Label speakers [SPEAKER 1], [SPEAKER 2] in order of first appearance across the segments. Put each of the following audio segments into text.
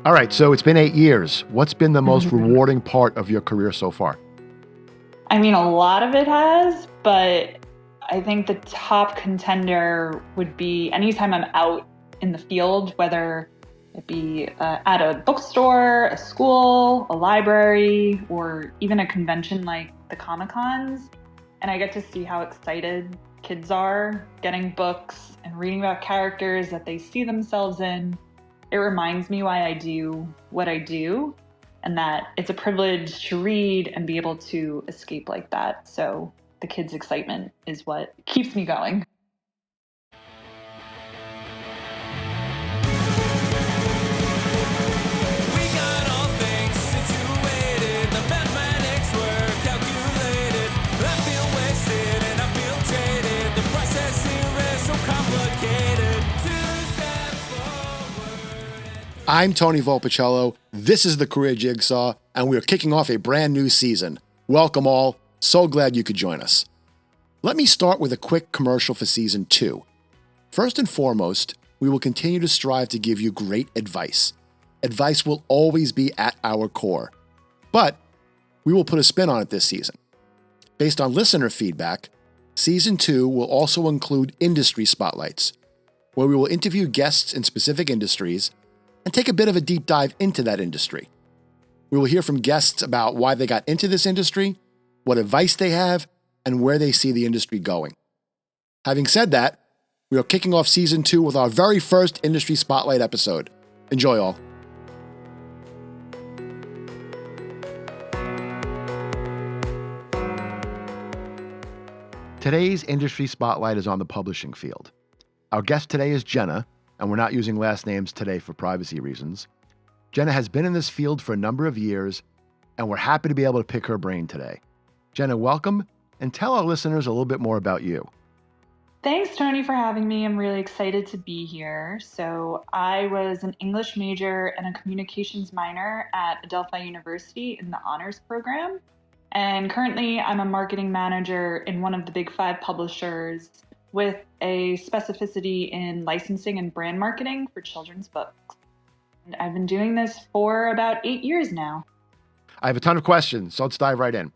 [SPEAKER 1] All right, so it's been 8 years. What's been the most
[SPEAKER 2] Mhm.
[SPEAKER 1] rewarding part of your career so far?
[SPEAKER 2] I mean, a lot of it has, but I think the top contender would be anytime I'm out in the field, whether it be at a bookstore, a school, a library, or even a convention like the Comic Cons. And I get to see how excited kids are getting books and reading about characters that they see themselves in. It reminds me why I do what I do and that it's a privilege to read and be able to escape like that. So the kids' excitement is what keeps me going.
[SPEAKER 3] We got all things situated. The mathematics were calculated. I feel wasted and I feel jaded. The process here is so complicated. 2 steps forward.
[SPEAKER 1] I'm Tony Volpicello. This is the Career Jigsaw, and we are kicking off a brand new season. Welcome all. So glad you could join us. Let me start with a quick commercial for Season 2. First and foremost, we will continue to strive to give you great advice. Advice will always be at our core, but we will put a spin on it this season. Based on listener feedback, Season 2 will also include industry spotlights, where we will interview guests in specific industries and take a bit of a deep dive into that industry. We will hear from guests about why they got into this industry, what advice they have, and where they see the industry going. Having said that, we are kicking off Season 2 with our very first Industry Spotlight episode. Enjoy all. Today's Industry Spotlight is on the publishing field. Our guest today is Jenna, and we're not using last names today for privacy reasons. Jenna has been in this field for a number of years, and we're happy to be able to pick her brain today. Jenna, welcome, and tell our listeners a little bit more about you.
[SPEAKER 2] Thanks, Tony, for having me. I'm really excited to be here. So, I was an English major and a communications minor at Adelphi University in the honors program. And currently, I'm a marketing manager in one of the big 5 publishers with a specificity in licensing and brand marketing for children's books. And I've been doing this for about 8 years now.
[SPEAKER 1] I have a ton of questions, so let's dive right in.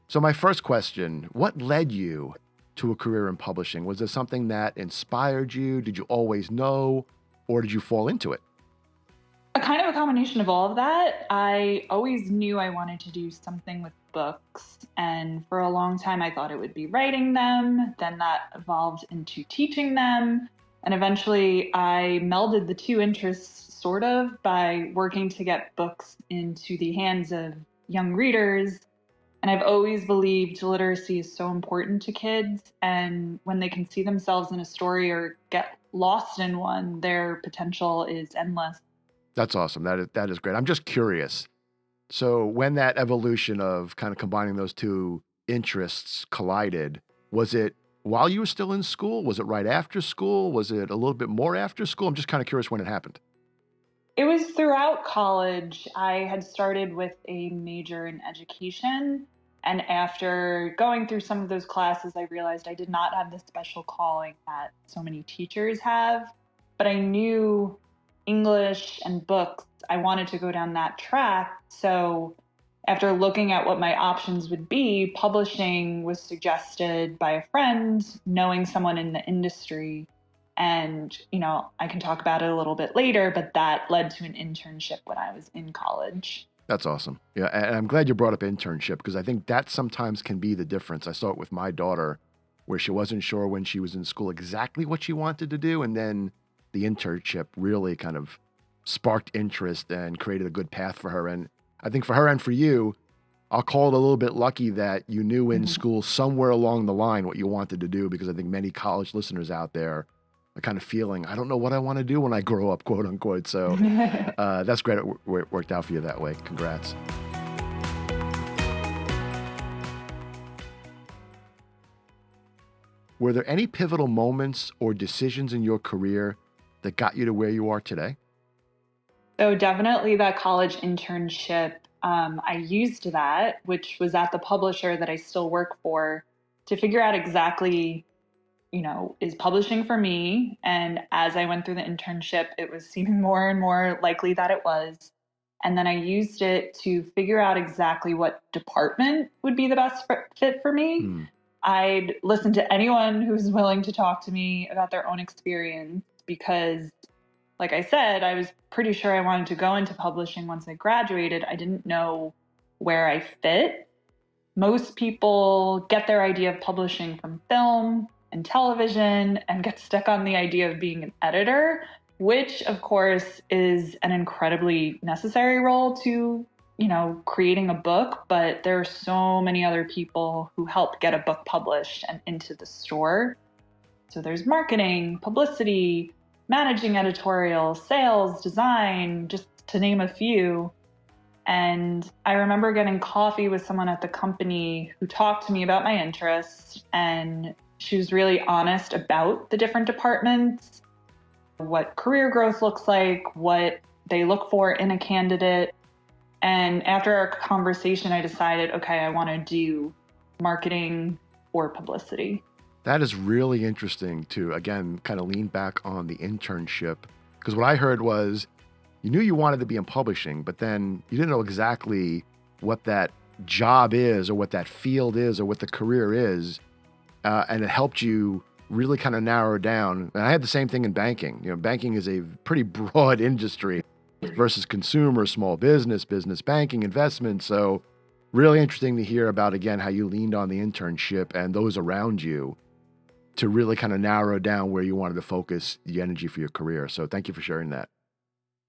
[SPEAKER 1] So my first question, what led you to a career in publishing? Was there something that inspired you? Did you always know, or did you fall into it?
[SPEAKER 2] A kind of a combination of all of that. I always knew I wanted to do something with books, and for a long time I thought it would be writing them. Then that evolved into teaching them, and eventually I melded the two interests sort of by working to get books into the hands of young readers. And I've always believed literacy is so important to kids, and when they can see themselves in a story or get lost in one, their potential is endless.
[SPEAKER 1] That's awesome. That is great. I'm just curious. So when that evolution of kind of combining those two interests collided, was it while you were still in school? Was it right after school? Was it a little bit more after school? I'm just kind of curious when it happened.
[SPEAKER 2] It was throughout college. I had started with a major in education. And after going through some of those classes, I realized I did not have the special calling that so many teachers have. But I knew English and books, I wanted to go down that track. So after looking at what my options would be, publishing was suggested by a friend, knowing someone in the industry. And, I can talk about it a little bit later, but that led to an internship when I was in college.
[SPEAKER 1] That's awesome. Yeah, and I'm glad you brought up internship because I think that sometimes can be the difference. I saw it with my daughter where she wasn't sure when she was in school exactly what she wanted to do, and then the internship really kind of sparked interest and created a good path for her. And I think for her and for you, I'll call it a little bit lucky that you knew in school somewhere along the line what you wanted to do, because I think many college listeners out there are kind of feeling, I don't know what I want to do when I grow up, quote unquote. So that's great. It worked out for you that way. Congrats. Were there any pivotal moments or decisions in your career that got you to where you are today?
[SPEAKER 2] So definitely that college internship, I used that, which was at the publisher that I still work for, to figure out exactly is publishing for me? And as I went through the internship, it was seeming more and more likely that it was. And then I used it to figure out exactly what department would be the best fit for me. I'd listen to anyone who's willing to talk to me about their own experience because, like I said, I was pretty sure I wanted to go into publishing once I graduated. I didn't know where I fit. Most people get their idea of publishing from film and television and get stuck on the idea of being an editor, which of course is an incredibly necessary role to, creating a book. But there are so many other people who help get a book published and into the store. So there's marketing, publicity, managing editorial, sales, design, just to name a few. And I remember getting coffee with someone at the company who talked to me about my interests, and she was really honest about the different departments, what career growth looks like, what they look for in a candidate. And after our conversation, I decided, okay, I want to do marketing or publicity.
[SPEAKER 1] That is really interesting to, again, kind of lean back on the internship. Because what I heard was you knew you wanted to be in publishing, but then you didn't know exactly what that job is or what that field is or what the career is. And it helped you really kind of narrow down. And I had the same thing in banking. Banking is a pretty broad industry versus consumer, small business, business banking, investment. So really interesting to hear about, again, how you leaned on the internship and those around you to really kind of narrow down where you wanted to focus the energy for your career. So thank you for sharing that.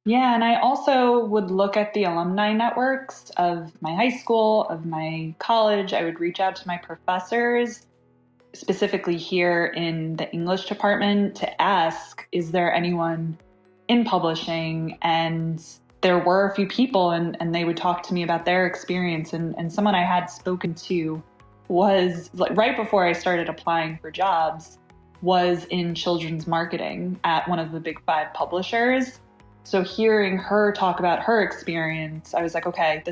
[SPEAKER 2] Yeah, and I also would look at the alumni networks of my high school, of my college. I would reach out to my professors, specifically here in the English department, to ask, is there anyone in publishing? And there were a few people, and they would talk to me about their experience. And someone I had spoken to was, like, right before I started applying for jobs, was in children's marketing at one of the big 5 publishers. So hearing her talk about her experience, I was like, okay,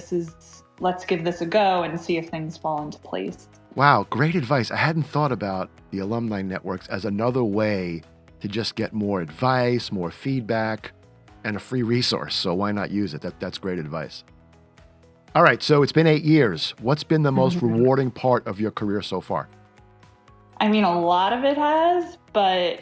[SPEAKER 2] let's give this a go and see if things fall into place.
[SPEAKER 1] Wow, great advice. I hadn't thought about the alumni networks as another way to just get more advice, more feedback, and a free resource. So why not use it? That's great advice. All right, so it's been 8 years. What's been the most rewarding part of your career so far?
[SPEAKER 2] I mean, a lot of it has, but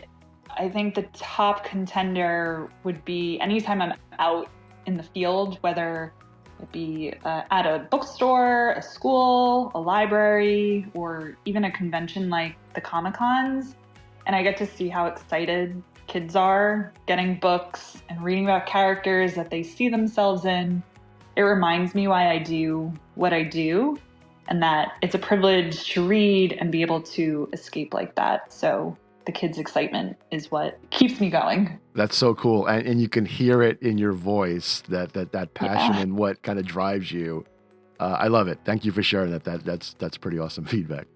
[SPEAKER 2] I think the top contender would be anytime I'm out in the field, whether it be at a bookstore, a school, a library, or even a convention like the Comic-Cons. And I get to see how excited kids are getting books and reading about characters that they see themselves in. It reminds me why I do what I do, and that it's a privilege to read and be able to escape like that. So the kids' excitement is what keeps me going.
[SPEAKER 1] That's so cool. And you can hear it in your voice, that passion and what kind of drives you. I love it. Thank you for sharing that. That's pretty awesome feedback.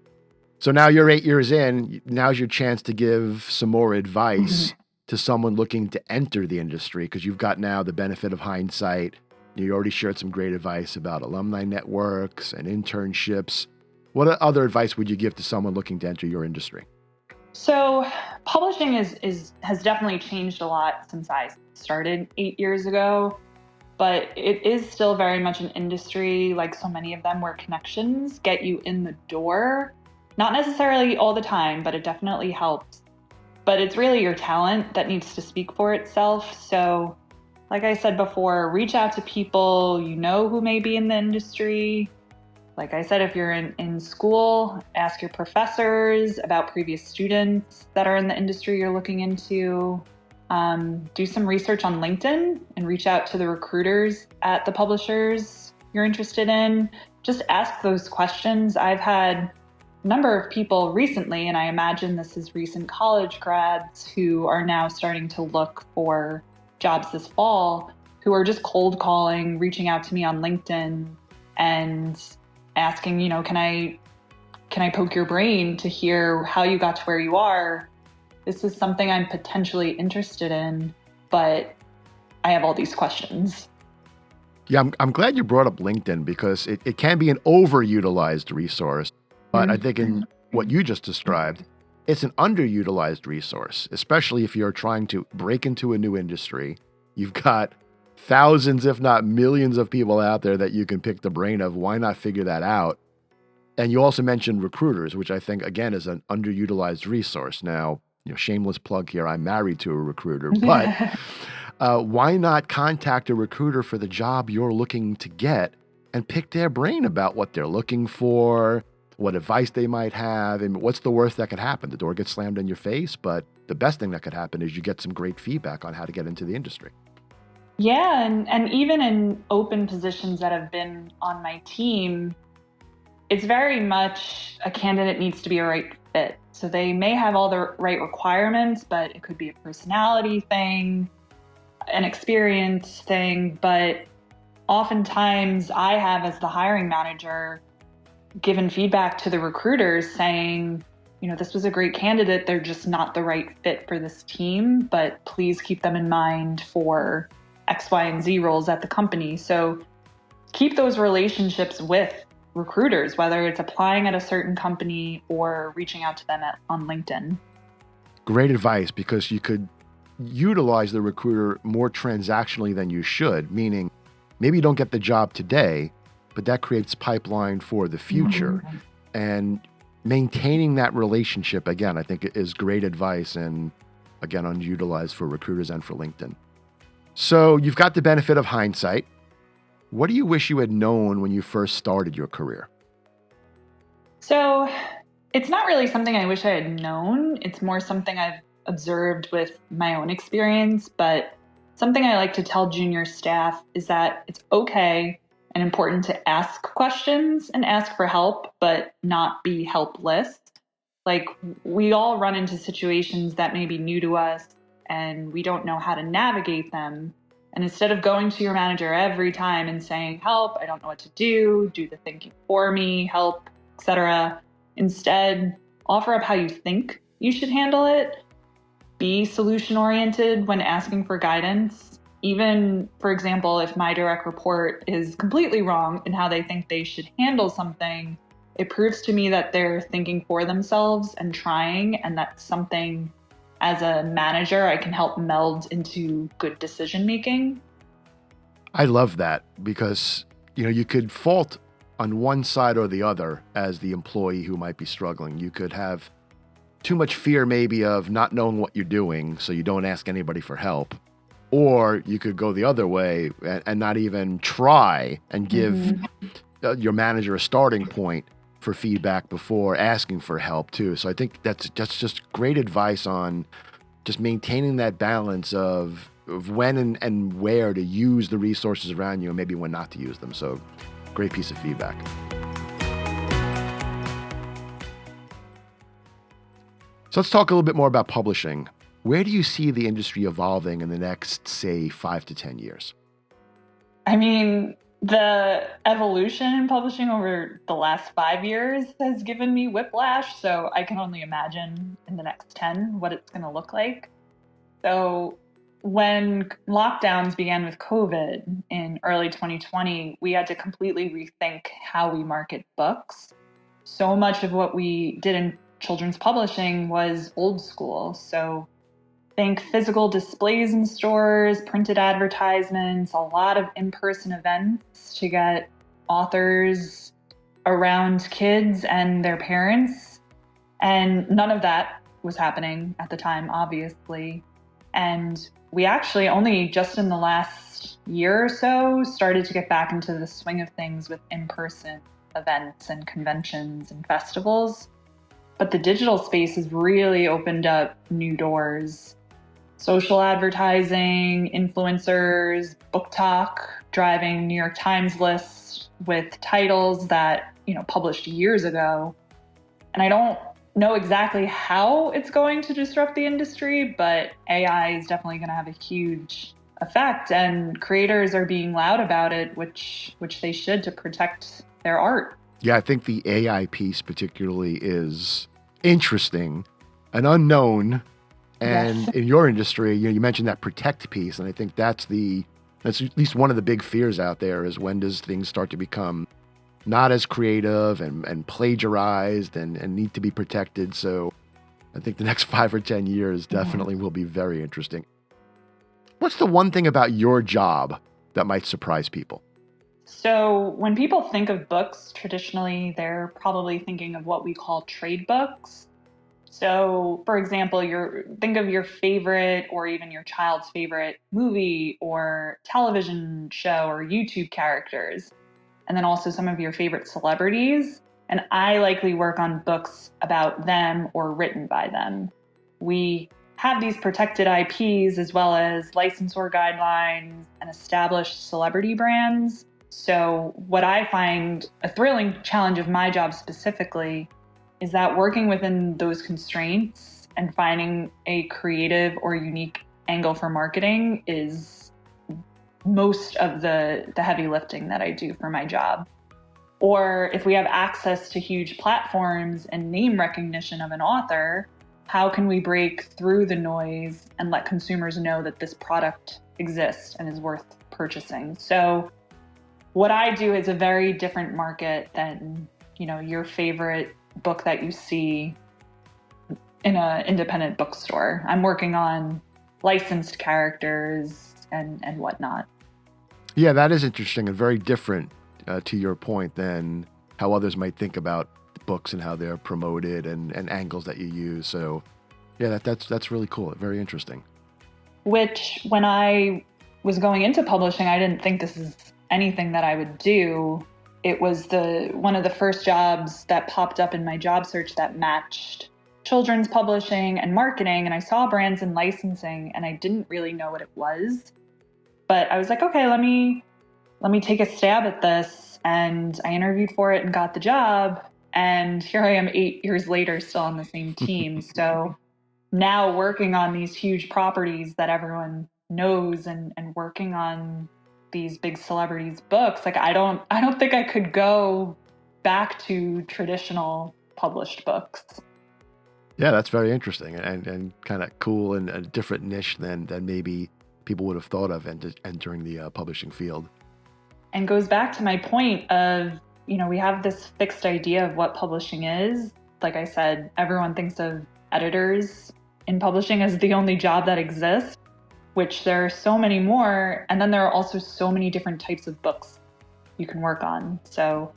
[SPEAKER 1] So now you're 8 years in. Now's your chance to give some more advice to someone looking to enter the industry, because you've got now the benefit of hindsight. You already shared some great advice about alumni networks and internships. What other advice would you give to someone looking to enter your industry?
[SPEAKER 2] So publishing has definitely changed a lot since I started 8 years ago, but it is still very much an industry, like so many of them, where connections get you in the door. Not necessarily all the time, but it definitely helps. But it's really your talent that needs to speak for itself. So like I said before, reach out to people who may be in the industry. Like I said, if you're in school, ask your professors about previous students that are in the industry you're looking into. Do some research on LinkedIn and reach out to the recruiters at the publishers you're interested in. Just ask those questions. I've had a number of people recently, and I imagine this is recent college grads who are now starting to look for jobs this fall, who are just cold calling, reaching out to me on LinkedIn and asking, can I poke your brain to hear how you got to where you are? This is something I'm potentially interested in, but I have all these questions.
[SPEAKER 1] Yeah, I'm glad you brought up LinkedIn, because it can be an overutilized resource. But I think in what you just described, it's an underutilized resource, especially if you're trying to break into a new industry. You've got thousands, if not millions of people out there that you can pick the brain of. Why not figure that out? And you also mentioned recruiters, which I think, again, is an underutilized resource. Now, shameless plug here, I'm married to a recruiter, but why not contact a recruiter for the job you're looking to get and pick their brain about what they're looking for, what advice they might have, and what's the worst that could happen? The door gets slammed in your face, but the best thing that could happen is you get some great feedback on how to get into the industry.
[SPEAKER 2] Yeah, and even in open positions that have been on my team, it's very much a candidate needs to be a right fit. So they may have all the right requirements, but it could be a personality thing, an experience thing. But oftentimes I have, as the hiring manager, given feedback to the recruiters saying, this was a great candidate. They're just not the right fit for this team, but please keep them in mind for X, Y, and Z roles at the company. So keep those relationships with recruiters, whether it's applying at a certain company or reaching out to them on LinkedIn.
[SPEAKER 1] Great advice, because you could utilize the recruiter more transactionally than you should, meaning maybe you don't get the job today, but that creates pipeline for the future. Mm-hmm. And maintaining that relationship, again, I think is great advice, and again, underutilized for recruiters and for LinkedIn. So you've got the benefit of hindsight. What do you wish you had known when you first started your career?
[SPEAKER 2] So it's not really something I wish I had known. It's more something I've observed with my own experience. But something I like to tell junior staff is that it's okay and important to ask questions and ask for help, but not be helpless. Like, we all run into situations that may be new to us and we don't know how to navigate them. And instead of going to your manager every time and saying, help, I don't know what to do the thinking for me, help, etc., instead offer up how you think you should handle it. Be solution oriented when asking for guidance. Even, for example, if my direct report is completely wrong in how they think they should handle something, it proves to me that they're thinking for themselves and trying, and that's something as a manager I can help meld into good decision making.
[SPEAKER 1] I love that, because you could fault on one side or the other as the employee who might be struggling. You could have too much fear maybe of not knowing what you're doing, so you don't ask anybody for help. Or you could go the other way and not even try and give your manager a starting point for feedback before asking for help too. So I think that's just great advice on just maintaining that balance of when and where to use the resources around you and maybe when not to use them. So great piece of feedback. So let's talk a little bit more about publishing. Where do you see the industry evolving in the next, say, 5 to 10 years?
[SPEAKER 2] I mean, the evolution in publishing over the last 5 years has given me whiplash, so I can only imagine in the next 10 what it's going to look like. So when lockdowns began with COVID in early 2020, we had to completely rethink how we market books. So much of what we did in children's publishing was old school. So think physical displays in stores, printed advertisements, a lot of in-person events to get authors around kids and their parents. And none of that was happening at the time, obviously. And we actually only just in the last year or so started to get back into the swing of things with in-person events and conventions and festivals. But the digital space has really opened up new doors. Social advertising, influencers, book talk, driving New York Times lists with titles that, published years ago. And I don't know exactly how it's going to disrupt the industry, but AI is definitely going to have a huge effect, and creators are being loud about it, which they should, to protect their art.
[SPEAKER 1] Yeah, I think the AI piece particularly is interesting, an unknown. And yes, in your industry, you mentioned that protect piece, and I think that's at least one of the big fears out there, is when does things start to become not as creative and plagiarized and need to be protected. So I think the next 5 or 10 years definitely will be very interesting. What's the one thing about your job that might surprise people?
[SPEAKER 2] So when people think of books, traditionally, they're probably thinking of what we call trade books. So, for example, think of your favorite or even your child's favorite movie or television show or YouTube characters, and then also some of your favorite celebrities. And I likely work on books about them or written by them. We have these protected IPs as well as licensor guidelines and established celebrity brands. So, what I find a thrilling challenge of my job specifically is that working within those constraints and finding a creative or unique angle for marketing is most of the heavy lifting that I do for my job. Or if we have access to huge platforms and name recognition of an author, how can we break through the noise and let consumers know that this product exists and is worth purchasing? So what I do is a very different market than, your favorite book that you see in an independent bookstore. I'm working on licensed characters and whatnot.
[SPEAKER 1] Yeah, that is interesting and very different to your point than how others might think about books and how they're promoted and angles that you use. So yeah, that's really cool. Very interesting.
[SPEAKER 2] Which when I was going into publishing, I didn't think this is anything that I would do. It was one of the first jobs that popped up in my job search that matched children's publishing and marketing. And I saw brands and licensing and I didn't really know what it was. But I was like, okay, let me take a stab at this. And I interviewed for it and got the job. And here I am 8 years later, still on the same team. So now working on these huge properties that everyone knows and working on these big celebrities' books, like I don't think I could go back to traditional published books.
[SPEAKER 1] Yeah, that's very interesting and kind of cool and a different niche than maybe people would have thought of entering the publishing field.
[SPEAKER 2] And goes back to my point of, we have this fixed idea of what publishing is. Like I said, everyone thinks of editors in publishing as the only job that exists, which there are so many more. And then there are also so many different types of books you can work on. So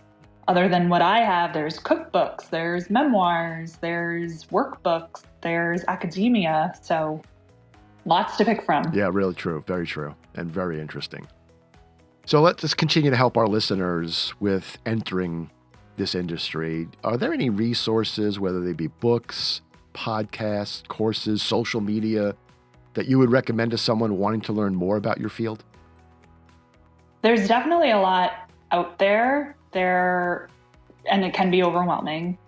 [SPEAKER 2] other than what I have, there's cookbooks, there's memoirs, there's workbooks, there's academia. So lots to pick from.
[SPEAKER 1] Yeah, really true. Very true. And very interesting. So let's just continue to help our listeners with entering this industry. Are there any resources, whether they be books, podcasts, courses, social media, that you would recommend to someone wanting to learn more about your field?
[SPEAKER 2] There's definitely a lot out there, and it can be overwhelming.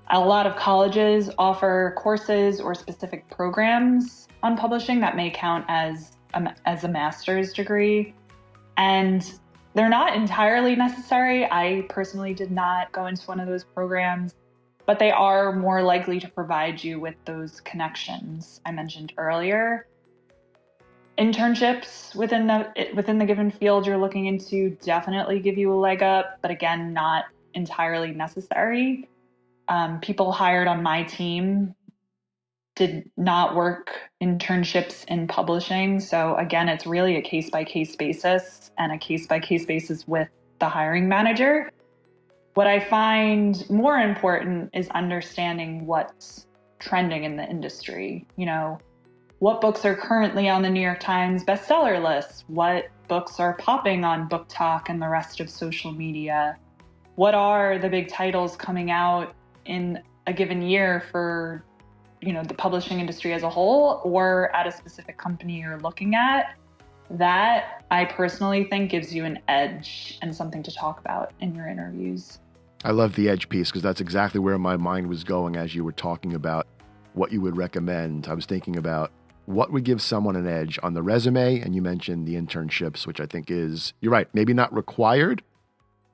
[SPEAKER 2] A lot of colleges offer courses or specific programs on publishing that may count as a master's degree. And they're not entirely necessary. I personally did not go into one of those programs, but they are more likely to provide you with those connections I mentioned earlier. Internships within the given field you're looking into definitely give you a leg up, but again, not entirely necessary. People hired on my team did not work internships in publishing. So again, it's really a case-by-case basis and a case-by-case basis with the hiring manager. What I find more important is understanding what's trending in the industry. What books are currently on the New York Times bestseller list? What books are popping on Book Talk and the rest of social media? What are the big titles coming out in a given year for the publishing industry as a whole or at a specific company you're looking at? That I personally think gives you an edge and something to talk about in your interviews.
[SPEAKER 1] I love the edge piece because that's exactly where my mind was going as you were talking about what you would recommend. I was thinking about what would give someone an edge on the resume, and you mentioned the internships, which I think is, you're right, maybe not required,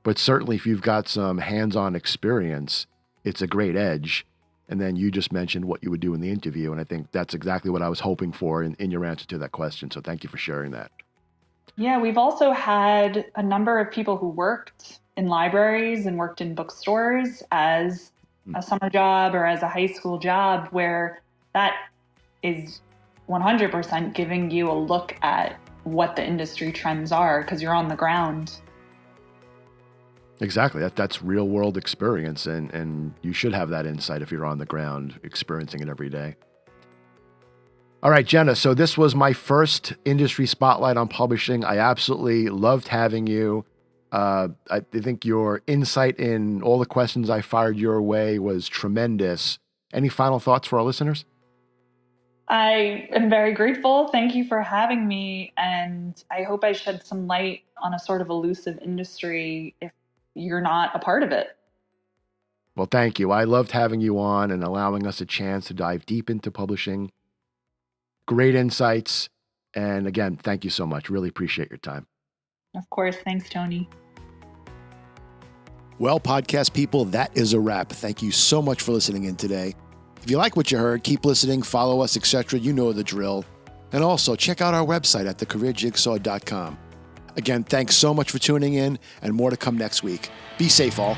[SPEAKER 1] but certainly if you've got some hands-on experience, it's a great edge. And then you just mentioned what you would do in the interview. And I think that's exactly what I was hoping for in your answer to that question. So thank you for sharing that.
[SPEAKER 2] Yeah, we've also had a number of people who worked in libraries and worked in bookstores as a summer job or as a high school job where that is 100% giving you a look at what the industry trends are because you're on the ground.
[SPEAKER 1] Exactly. That's real world experience, and you should have that insight if you're on the ground experiencing it every day. All right, Jenna. So this was my first industry spotlight on publishing. I absolutely loved having you. I think your insight in all the questions I fired your way was tremendous. Any final thoughts for our listeners?
[SPEAKER 2] I am very grateful. Thank you for having me. And I hope I shed some light on a sort of elusive industry if you're not a part of it.
[SPEAKER 1] Well, thank you. I loved having you on and allowing us a chance to dive deep into publishing. Great insights. And again, thank you so much. Really appreciate your time.
[SPEAKER 2] Of course. Thanks, Tony.
[SPEAKER 1] Well, podcast people, that is a wrap. Thank you so much for listening in today. If you like what you heard, keep listening, follow us, etc. You know the drill. And also check out our website at thecareerjigsaw.com. Again, thanks so much for tuning in, and more to come next week. Be safe, all.